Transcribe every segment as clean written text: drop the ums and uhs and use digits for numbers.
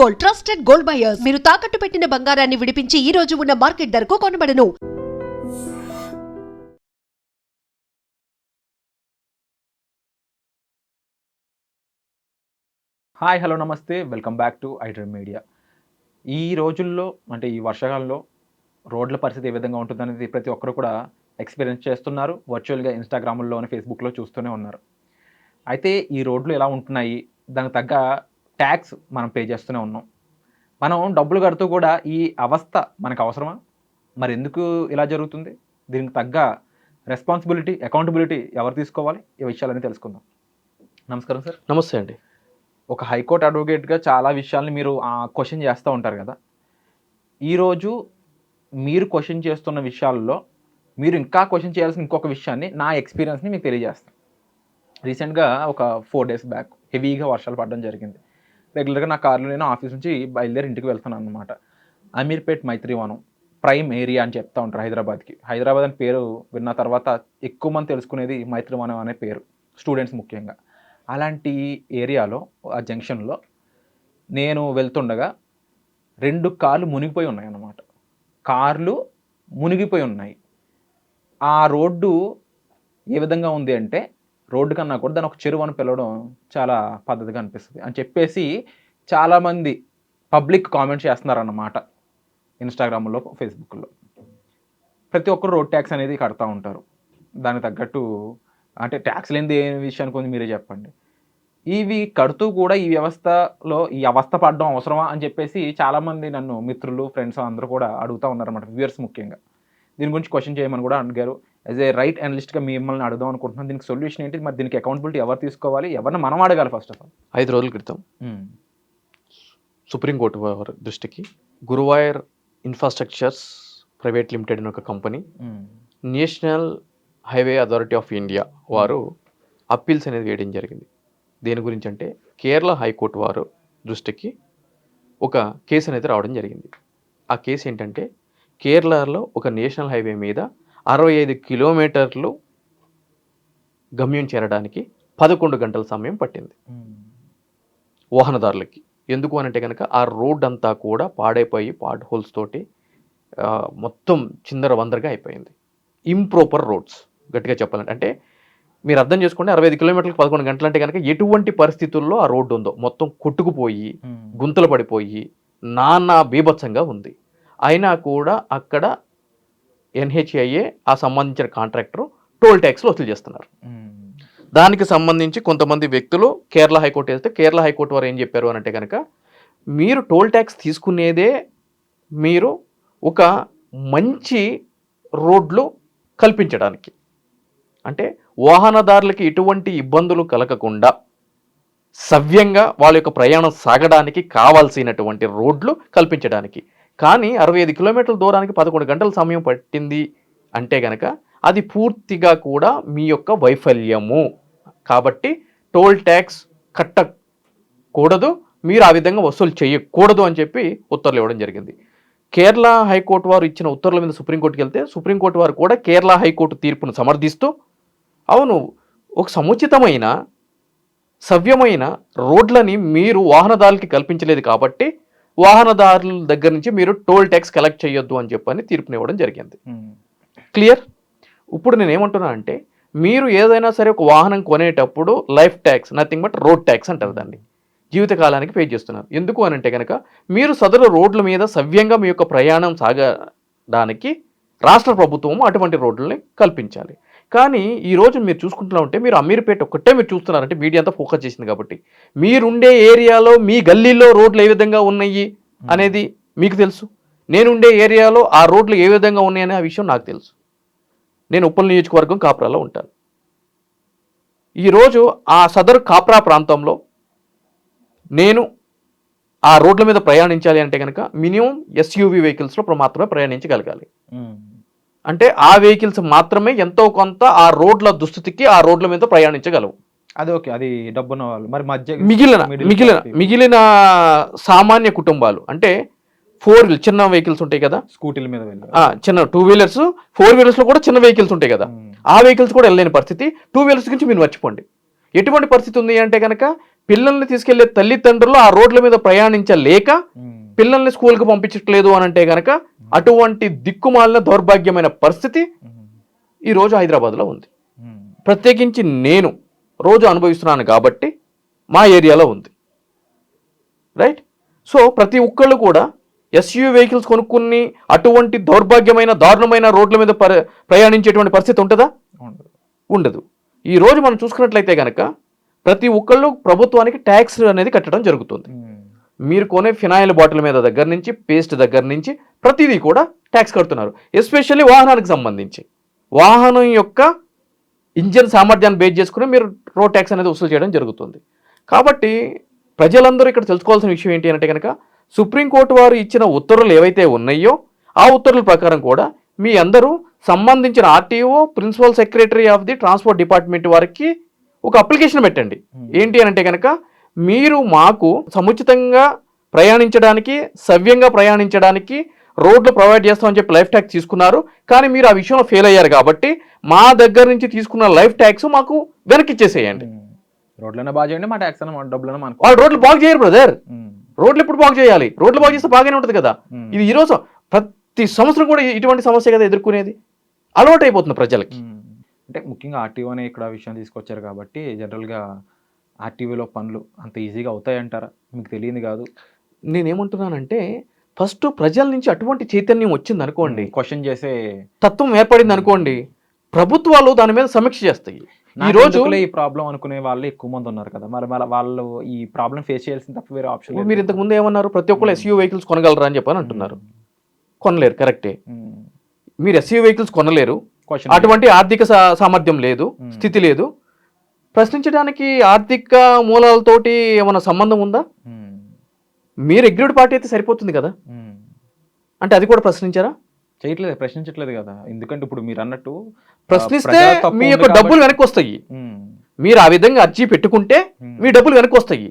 Gold, trusted gold buyers. మీరు తాకట్టు పెట్టిన బంగారాన్ని విడిపించి ఈ రోజు ఉన్న మార్కెట్ ధరకు కొనబడను. హాయ్, హలో, నమస్తే, welcome back to iDream media. ఈ రోజుల్లో అంటే ఈ వర్షాకాలంలో రోడ్ల పరిస్థితి ఏ విధంగా ఉంటుందనేది ప్రతి ఒక్కరు కూడా ఎక్స్పీరియన్స్ చేస్తున్నారు. వర్చువల్గా ఇన్స్టాగ్రామ్లోని ఫేస్బుక్లో చూస్తూనే ఉన్నారు. అయితే ఈ రోడ్లు ఎలా ఉంటున్నాయి, దానికి తగ్గ ట్యాక్స్ మనం పే చేస్తూనే ఉన్నాం. మనం డబ్బులు కడుతూ కూడా ఈ అవస్థ మనకు అవసరమా? మరి ఎందుకు ఇలా జరుగుతుంది? దీనికి తగ్గ రెస్పాన్సిబిలిటీ, అకౌంటబిలిటీ ఎవరు తీసుకోవాలి? ఈ విషయాలన్నీ తెలుసుకుందాం. నమస్కారం సార్. నమస్తే అండి. ఒక హైకోర్టు అడ్వకేట్గా చాలా విషయాల్ని మీరు క్వశ్చన్ చేస్తూ ఉంటారు కదా. ఈరోజు మీరు క్వశ్చన్ చేస్తున్న విషయాల్లో మీరు ఇంకా క్వశ్చన్ చేయాల్సిన ఇంకొక విషయాన్ని, నా ఎక్స్పీరియన్స్ని మీకు తెలియజేస్తాను. రీసెంట్గా ఒక 4 days బ్యాక్ హెవీగా వర్షాలు పడడం జరిగింది. రెగ్యులర్గా నా కార్లో నేను ఆఫీస్ నుంచి బయలుదేరి ఇంటికి వెళ్తున్నాను అనమాట. అమీర్పేట్ మైత్రివనం ప్రైమ్ ఏరియా అని చెప్తా ఉంటారు హైదరాబాద్కి. హైదరాబాద్ అని పేరు విన్న తర్వాత ఎక్కువ మంది తెలుసుకునేది మైత్రివనం అనే పేరు, స్టూడెంట్స్ ముఖ్యంగా. అలాంటి ఏరియాలో ఆ జంక్షన్లో నేను వెళ్తుండగా 2 కార్లు మునిగిపోయి ఉన్నాయి అన్నమాట. కార్లు మునిగిపోయి ఉన్నాయి. ఆ రోడ్డు ఏ విధంగా ఉంది అంటే, రోడ్డు కన్నా కూడా దాని ఒక చెరువు అని పిలవడం చాలా పద్ధతిగా అనిపిస్తుంది అని చెప్పేసి చాలామంది పబ్లిక్ కామెంట్స్ చేస్తున్నారన్నమాట ఇన్స్టాగ్రామ్లో, ఫేస్బుక్లో. ప్రతి ఒక్కరు రోడ్ ట్యాక్స్ అనేది కడతా ఉంటారు. దానికి తగ్గట్టు అంటే ట్యాక్స్ లేనిది ఏ విషయానికి కొంచెం మీరే చెప్పండి. ఇవి కడుతూ కూడా ఈ వ్యవస్థలో ఈ అవస్థ పడడం అవసరమా అని చెప్పేసి చాలామంది నన్ను మిత్రులు, ఫ్రెండ్స్ అందరూ కూడా అడుగుతూ ఉన్నారన్నమాట, వ్యూయర్స్ ముఖ్యంగా. దీని గురించి క్వశ్చన్ చేయమని కూడా అడిగారు. యాజ్ ఏ రైట్ అనలిస్ట్గా మిమ్మల్ని అడుగుదాం అనుకుంటున్నాను. దీనికి సొల్యూషన్ ఏంటి? మరి దీనికి అకౌంటబిలిటీ ఎవరు తీసుకోవాలి? ఎవరిని మనం అడగాలి? ఫస్ట్ ఆఫ్ ఆల్ 5 రోజుల క్రితం సుప్రీంకోర్టు వారి దృష్టికి గురువాయర్ ఇన్ఫ్రాస్ట్రక్చర్స్ ప్రైవేట్ లిమిటెడ్ అనే ఒక company, national highway authority of India వారు అప్పీల్స్ అనేది వేయడం జరిగింది. దేని గురించి అంటే, కేరళ హైకోర్టు వారు దృష్టికి ఒక కేసు అనేది రావడం జరిగింది. ఆ కేసు ఏంటంటే, కేరళలో ఒక నేషనల్ హైవే మీద 65 కిలోమీటర్లు గమ్యం చేరడానికి 11 గంటల సమయం పట్టింది వాహనదారులకి. ఎందుకు అనంటే కనుక ఆ రోడ్ అంతా కూడా పాడైపోయి పాట్ హోల్స్ తోటి మొత్తం చిందర వందరగా అయిపోయింది. ఇంప్రాపర్ రోడ్స్ గట్టిగా చెప్పాలంటే. అంటే మీరు అర్థం చేసుకోండి, 65 కిలోమీటర్లకు 11 గంటలు అంటే కనుక ఎటువంటి పరిస్థితుల్లో ఆ రోడ్డు ఉందో, మొత్తం కొట్టుకుపోయి గుంతలు పడిపోయి నానా బీభత్సంగా ఉంది. అయినా కూడా అక్కడ NHAA ఆ సంబంధించిన కాంట్రాక్టర్ టోల్ ట్యాక్స్లు వసూలు చేస్తున్నారు. దానికి సంబంధించి కొంతమంది వ్యక్తులు కేరళ హైకోర్టు వెళ్తే, కేరళ హైకోర్టు వారు ఏం చెప్పారు అని అంటే కనుక, మీరు టోల్ ట్యాక్స్ తీసుకునేదే మీరు ఒక మంచి రోడ్లు కల్పించడానికి, అంటే వాహనదారులకి ఎటువంటి ఇబ్బందులు కలగకుండా సవ్యంగా వాళ్ళ యొక్క ప్రయాణం సాగడానికి కావాల్సినటువంటి రోడ్లు కల్పించడానికి. కానీ 65 కిలోమీటర్ల దూరానికి 11 గంటల సమయం పట్టింది అంటే కనుక అది పూర్తిగా కూడా మీ యొక్క వైఫల్యము. కాబట్టి టోల్ ట్యాక్స్ కట్టకూడదు, మీరు ఆ విధంగా వసూలు చేయకూడదు అని చెప్పి ఉత్తర్వులు ఇవ్వడం జరిగింది. కేరళ హైకోర్టు వారు ఇచ్చిన ఉత్తర్వుల మీద సుప్రీంకోర్టుకి వెళ్తే, సుప్రీంకోర్టు వారు కూడా కేరళ హైకోర్టు తీర్పును సమర్థిస్తూ, అవును, ఒక సముచితమైన సవ్యమైన రోడ్లని మీరు వాహనదారులకి కల్పించలేదు కాబట్టి వాహనదారుల దగ్గర నుంచి మీరు టోల్ ట్యాక్స్ కలెక్ట్ చేయొద్దు అని చెప్పని తీర్పునివ్వడం జరిగింది. క్లియర్? ఇప్పుడు నేను ఏమంటున్నా అంటే, మీరు ఏదైనా సరే ఒక వాహనం కొనేటప్పుడు life tax, nothing but road tax అంటారు దాన్ని, జీవితకాలానికి పే చేస్తున్నారు. ఎందుకు అని అంటే కనుక, మీరు సదరు రోడ్ల మీద సవ్యంగా మీ యొక్క ప్రయాణం సాగడానికి రాష్ట్ర ప్రభుత్వం అటువంటి రోడ్లని కల్పించాలి. కానీ ఈరోజు మీరు చూసుకుంటున్నా ఉంటే, మీరు అమీర్పేట ఒక్కటే మీరు చూస్తున్నారంటే, మీడియా అంతా ఫోకస్ చేసింది కాబట్టి, మీరుండే ఏరియాలో మీ గల్లీలో రోడ్లు ఏ విధంగా ఉన్నాయి అనేది మీకు తెలుసు. నేనుండే ఏరియాలో ఆ రోడ్లు ఏ విధంగా ఉన్నాయనే ఆ విషయం నాకు తెలుసు. నేను ఉప్పల్ నియోజకవర్గం కాప్రాలో ఉంటాను. ఈరోజు ఆ సదరు కాప్రా ప్రాంతంలో నేను ఆ రోడ్ల మీద ప్రయాణించాలి అంటే కనుక మినిమం SUV వెహికల్స్లో మాత్రమే ప్రయాణించగలగాలి. అంటే ఆ వెహికల్స్ మాత్రమే ఎంతో కొంత ఆ రోడ్ల దుస్థితికి ఆ రోడ్ల మీద ప్రయాణించగలవు. అది ఓకే, అది డబ్బున్న వాళ్ళు. మరి మధ్య మిగిలిన సామాన్య కుటుంబాలు అంటే 4 wheels చిన్న వెహికల్స్ ఉంటాయి కదా, స్కూటీల మీద చిన్న 2 wheelers 4 wheelers లో కూడా చిన్న వెహికల్స్ ఉంటాయి కదా, ఆ వెహికల్స్ కూడా వెళ్ళలేని పరిస్థితి. 2 wheelers గురించి మీరు మర్చిపోండి. ఎటువంటి పరిస్థితి ఉంది అంటే కనుక, పిల్లల్ని తీసుకెళ్లే తల్లిదండ్రులు ఆ రోడ్ల మీద ప్రయాణించలేక పిల్లల్ని స్కూల్కి పంపించట్లేదు అని అంటే కనుక అటువంటి దిక్కుమాలిన దౌర్భాగ్యమైన పరిస్థితి ఈరోజు హైదరాబాద్లో ఉంది. ప్రత్యేకించి నేను రోజు అనుభవిస్తున్నాను కాబట్టి మా ఏరియాలో ఉంది. రైట్. సో ప్రతి ఒక్కళ్ళు కూడా ఎస్యూ వెహికల్స్ కొనుక్కుని అటువంటి దౌర్భాగ్యమైన దారుణమైన రోడ్ల మీద ప్రయాణించేటువంటి పరిస్థితి ఉంటుందా? ఉండదు. ఈ రోజు మనం చూసుకున్నట్లయితే కనుక ప్రతి ఒక్కళ్ళు ప్రభుత్వానికి ట్యాక్స్ అనేది కట్టడం జరుగుతుంది. మీరు కొనే ఫినాయిల్ బాటిల్ మీద దగ్గర నుంచి పేస్ట్ దగ్గర నుంచి ప్రతిదీ కూడా ట్యాక్స్ కడుతున్నారు. ఎస్పెషల్లీ వాహనానికి సంబంధించి వాహనం యొక్క ఇంజన్ సామర్థ్యాన్ని బేస్ చేసుకుని మీరు రోడ్ ట్యాక్స్ అనేది వసూలు చేయడం జరుగుతుంది. కాబట్టి ప్రజలందరూ ఇక్కడ తెలుసుకోవాల్సిన విషయం ఏంటి అంటే కనుక సుప్రీంకోర్టు వారు ఇచ్చిన ఉత్తర్వులు ఏవైతే ఉన్నాయో ఆ ఉత్తర్వుల ప్రకారం కూడా మీ అందరూ సంబంధించిన RTO principal secretary of the transport department వారికి ఒక అప్లికేషన్ పెట్టండి. ఏంటి అని అంటే కనుక మీరు మాకు సముచితంగా ప్రయాణించడానికి సవ్యంగా ప్రయాణించడానికి రోడ్లు ప్రొవైడ్ చేస్తామని చెప్పి లైఫ్ ట్యాక్స్ తీసుకున్నారు, కానీ మీరు ఆ విషయంలో ఫెయిల్ అయ్యారు కాబట్టి మా దగ్గర నుంచి తీసుకున్న లైఫ్ ట్యాక్స్ మాకు వెనక్కి ఇచ్చేసేయండి. రోడ్లైనా బాగా చేయండి, మా ట్యాక్స్ అన్న డబ్బులు వాళ్ళు రోడ్లు బాగు చేయరు బ్రదర్. రోడ్లు ఎప్పుడు బాగు చేయాలి? రోడ్లు బాగు చేస్తే బాగానే ఉంటుంది కదా. ఇది ఈరోజు ప్రతి సంవత్సరం కూడా ఇటువంటి సమస్య కదా ఎదుర్కొనేది. అలవాటు అయిపోతుంది ప్రజలకి. అంటే ముఖ్యంగా ఆర్టీఓనే ఇక్కడ విషయం తీసుకొచ్చారు కాబట్టి జనరల్గా ఆర్టీఓలో పనులు అంత ఈజీగా అవుతాయంటారా? మీకు తెలియదు కాదు. నేనేమంటున్నానంటే ఫస్ట్ ప్రజల నుంచి అటువంటి చైతన్యం వచ్చింది అనుకోండి, క్వశ్చన్ చేసే తత్వం ఏర్పడింది అనుకోండి, ప్రభుత్వాలు దాని మీద సమీక్ష చేస్తాయి. ఈ రోజు ఈ ప్రాబ్లం అనుకునే వాళ్ళు ఎక్కువ మంది ఉన్నారు కదా, మరి వాళ్ళు ఈ ప్రాబ్లం ఫేస్ చేయాల్సిన తప్ప వేరే ఆప్షన్. మీరు ఇంతకు ముందు ఏమన్నారు? ప్రతి ఒక్కరు ఎస్యూ వెహికల్స్ కొనగలరా అని చెప్పని అంటున్నారు. కొనలేరు, కరెక్టే. మీరు ఎస్యూ వెహికల్స్ కొనలేరు, అటువంటి ఆర్థిక సామర్థ్యం లేదు, స్థితి లేదు. ప్రశ్నించడానికి ఆర్థిక మూలాలతోటి ఏమైనా సంబంధం ఉందా? మీరు అగ్రీడ్ పార్టీ అయితే సరిపోతుంది కదా. అంటే అది కూడా ప్రశ్నించారా? చేయట్లేదు, ప్రశ్నించట్లేదు కదా. ఎందుకంటే ఇప్పుడు మీరు అన్నట్టు ప్రశ్నిస్తే మీ యొక్క డబ్బులు వెనక్కి వస్తాయి. మీరు ఆ విధంగా అర్జీ పెట్టుకుంటే మీ డబ్బులు వెనక్కి వస్తాయి.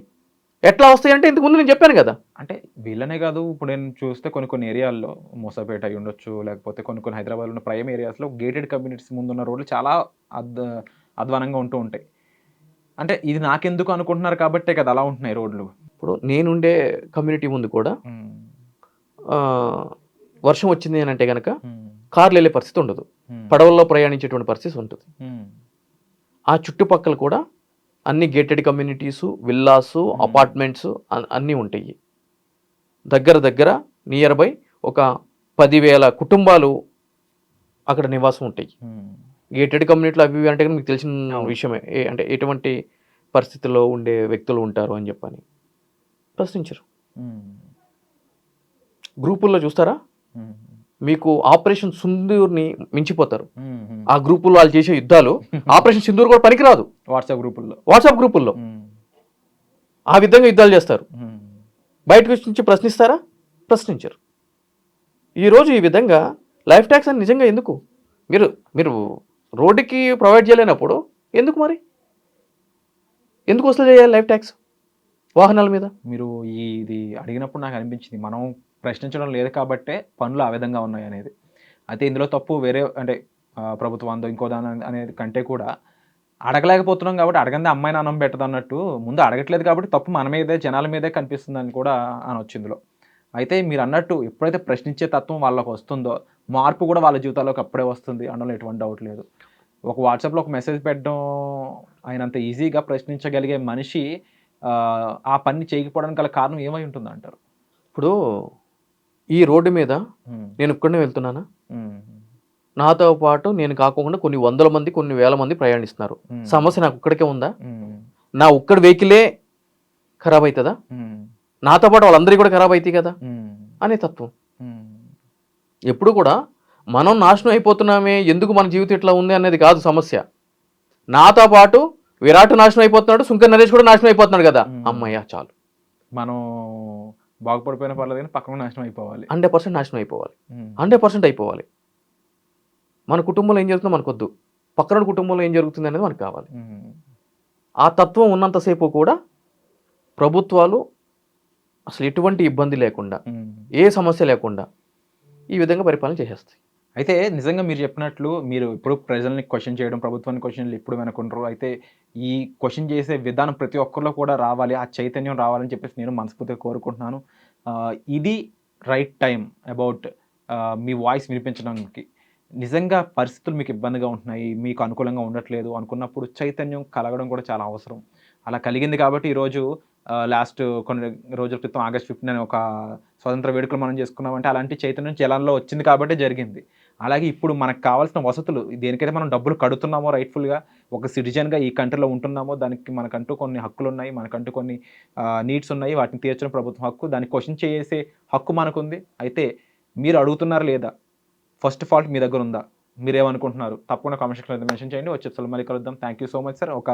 ఎట్లా వస్తాయి అంటే ఇంతకు ముందు నేను చెప్పాను కదా. అంటే వీళ్ళనే కాదు, ఇప్పుడు నేను చూస్తే కొన్ని ఏరియాల్లో మోసాపేట అయి ఉండొచ్చు, లేకపోతే కొన్ని హైదరాబాద్లో ఉన్న ప్రైమ్ ఏరియాస్లో గేటెడ్ కమ్యూనిటీస్ ముందున్న రోడ్లు చాలా అధ్వానంగా ఉంటూ ఉంటాయి. అంటే ఇది నాకెందుకు అనుకుంటున్నారు కాబట్టే కదా అలా ఉంటున్నాయి రోడ్లు. ఇప్పుడు నేనుండే కమ్యూనిటీ ముందు కూడా వర్షం వచ్చింది అని అంటే కనుక కార్లు వెళ్ళే పరిస్థితి ఉండదు, పడవల్లో ప్రయాణించేటువంటి పరిస్థితి ఉంటుంది. ఆ చుట్టుపక్కల కూడా అన్ని గేటెడ్ కమ్యూనిటీసు, విల్లాసు, అపార్ట్మెంట్స్ అన్నీ ఉంటాయి. దగ్గర నియర్ బై ఒక 10,000 కుటుంబాలు అక్కడ నివాసం ఉంటాయి. గేటెడ్ కమ్యూనిటీలు అవి అంటే మీకు తెలిసిన విషయమే. అంటే ఎటువంటి పరిస్థితుల్లో ఉండే వ్యక్తులు ఉంటారు అని చెప్పని ప్రశ్నించరు. గ్రూపుల్లో చూస్తారా, మీకు ఆపరేషన్ సింధూర్ని మించిపోతారు. ఆ గ్రూపుల్లో వాళ్ళు చేసే యుద్ధాలు ఆపరేషన్ సింధూర్ కూడా పనికిరాదు. వాట్సాప్ గ్రూపుల్లో ఆ విధంగా యుద్ధాలు చేస్తారు. బయటకు నుంచి ప్రశ్నిస్తారా? ప్రశ్నించరు. ఈరోజు ఈ విధంగా లైఫ్ ట్యాక్స్ అని నిజంగా ఎందుకు మీరు రోడ్డుకి ప్రొవైడ్ చేయలేనప్పుడు ఎందుకు మరి ఎందుకు వసూలు చేయాలి లైఫ్ ట్యాక్స్ వాహనాల మీద? మీరు ఇది అడిగినప్పుడు నాకు అనిపించింది, మనం ప్రశ్నించడం లేదు కాబట్టే పనులు ఆ విధంగా ఉన్నాయి అనేది. అయితే ఇందులో తప్పు వేరే అంటే ప్రభుత్వం ఇంకో దాని అనేది కంటే కూడా అడగలేకపోతున్నాం కాబట్టి అడగందే అమ్మాయిని అన్నం పెట్టదు అన్నట్టు ముందు అడగట్లేదు కాబట్టి తప్పు మన మీదే, జనాల మీదే కనిపిస్తుందని కూడా అనొచ్చు ఇందులో. అయితే మీరు అన్నట్టు ఎప్పుడైతే ప్రశ్నించే తత్వం వాళ్ళకు వస్తుందో మార్పు కూడా వాళ్ళ జీవితాల్లోకి అప్పుడే వస్తుంది అనడంలో ఎటువంటి డౌట్ లేదు. ఒక వాట్సాప్లో ఒక మెసేజ్ పెట్టడం ఆయనంత ఈజీగా ప్రశ్నించగలిగే మనిషి ఆ పని చేయకపోవడానికి గల కారణం ఏమై ఉంటుంది అంటారు? ఇప్పుడు ఈ రోడ్డు మీద నేను ఒక్కడనే వెళ్తున్నానా? నాతో పాటు నేను కాకుండా కొన్ని 100 మంది, కొన్ని 1000 మంది ప్రయాణిస్తున్నారు. సమస్య నాకు ఒక్కడికే ఉందా? నా ఒక్కడి వెహికలే ఖరాబ్ అవుతుందా? నాతో పాటు వాళ్ళందరికీ కూడా ఖరాబ్ అవుతాయి కదా అనే తత్వం. ఎప్పుడు కూడా మనం నాశనం అయిపోతున్నామే, ఎందుకు మన జీవితం ఇట్లా ఉంది అనేది కాదు సమస్య. నాతో పాటు విరాట్ నాశనం అయిపోతున్నాడు, సుంకర్ నరేష్ కూడా నాశనం అయిపోతున్నాడు కదా, అమ్మయ్య చాలు. మనం బాగుపడిపోయిన పర్లేదు కానీ పక్కన నాశనం అయిపోవాలి, 100% నాశనం అయిపోవాలి, 100% అయిపోవాలి. మన కుటుంబంలో ఏం జరుగుతుందో మనకొద్దు, పక్కన కుటుంబంలో ఏం జరుగుతుంది అనేది మనకు కావాలి. ఆ తత్వం ఉన్నంతసేపు కూడా ప్రభుత్వాలు అసలు ఎటువంటి ఇబ్బంది లేకుండా, ఏ సమస్య లేకుండా ఈ విధంగా పరిపాలన చేసేస్తాయి. అయితే నిజంగా మీరు చెప్పినట్లు మీరు ఇప్పుడు ప్రజల్ని క్వశ్చన్ చేయడం, ప్రభుత్వాన్ని క్వశ్చన్లు ఎప్పుడు వెనకుండరు. అయితే ఈ క్వశ్చన్ చేసే విధానం ప్రతి ఒక్కరిలో కూడా రావాలి. ఆ చైతన్యం రావాలని చెప్పేసి నేను మనస్ఫూర్తిగా కోరుకుంటున్నాను. ఇది రైట్ టైం అబౌట్ మీ వాయిస్ వినిపించడానికి. నిజంగా పరిస్థితులు మీకు ఇబ్బందిగా ఉంటున్నాయి, మీకు అనుకూలంగా ఉండట్లేదు అనుకున్నప్పుడు చైతన్యం కలగడం కూడా చాలా అవసరం. అలా కలిగింది కాబట్టి ఈరోజు లాస్ట్ కొన్ని రోజుల క్రితం ఆగస్ట్ 15 అని ఒక స్వతంత్ర వేడుకలు మనం చేసుకున్నామంటే అలాంటి చైతన్యం జనాల్లో వచ్చింది కాబట్టే జరిగింది. అలాగే ఇప్పుడు మనకు కావాల్సిన వసతులు దేనికైతే మనం డబ్బులు కడుతున్నామో రైట్‌ఫుల్‌గా ఒక సిటిజన్‌గా ఈ కంట్రీలో ఉంటున్నామో దానికి మనకంటూ కొన్ని హక్కులున్నాయి. మనకంటూ కొన్ని నీడ్స్ ఉన్నాయి. వాటిని తీర్చడం ప్రభుత్వం హక్కు. దాన్ని క్వెషన్ చేసే హక్కు మనకుంది. అయితే మీరు అడుగుతున్నారా లేదా? ఫస్ట్ ఫాల్ట్ మీ దగ్గరుందా? మీరేమనుకుంటున్నారు? తప్పకుండా కామెంట్ సెక్షన్‌లో మెన్షన్ చేయండి. వచ్చే ఎపిసోడ్‌లో మళ్ళీ కలుద్దాం. Thank you so much sir. ఒక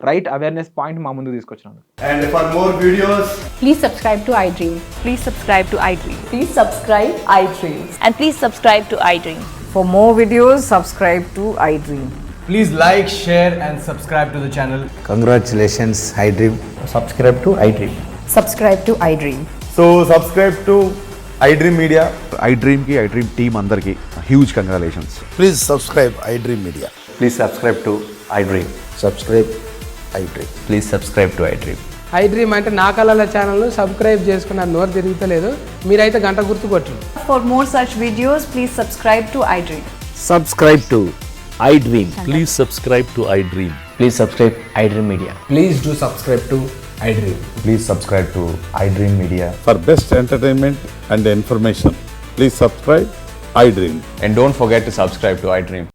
రైట్ అవేర్‌నెస్ పాయింట్ మా ముందుకు తీసుకొచ్చినందుకు. And for more videos, Please subscribe to iDream. Please subscribe to iDream. Please subscribe iDream. And please subscribe to iDream. For more videos, subscribe to iDream. please like, share, and subscribe to the channel. Congratulations, iDream. subscribe to iDream. Subscribe to iDream. So subscribe to iDream Media. iDream की iDream team अंदर की huge congratulations. Please subscribe iDream Media. Please subscribe to iDream. Subscribe iDream. Please subscribe to iDream. iDream అంటే నా కళల channel subscribe చేసుకున్న నోరు తిరుగుతలేదు, మీరైతే గంట గుర్తు కొట్టండి. For more such videos, please subscribe to iDream. Subscribe to iDream. Please subscribe to iDream. Please subscribe iDream Media. Please do subscribe to iDream. Please subscribe to iDream Media. For best entertainment and information, please subscribe iDream. And don't forget to subscribe to iDream.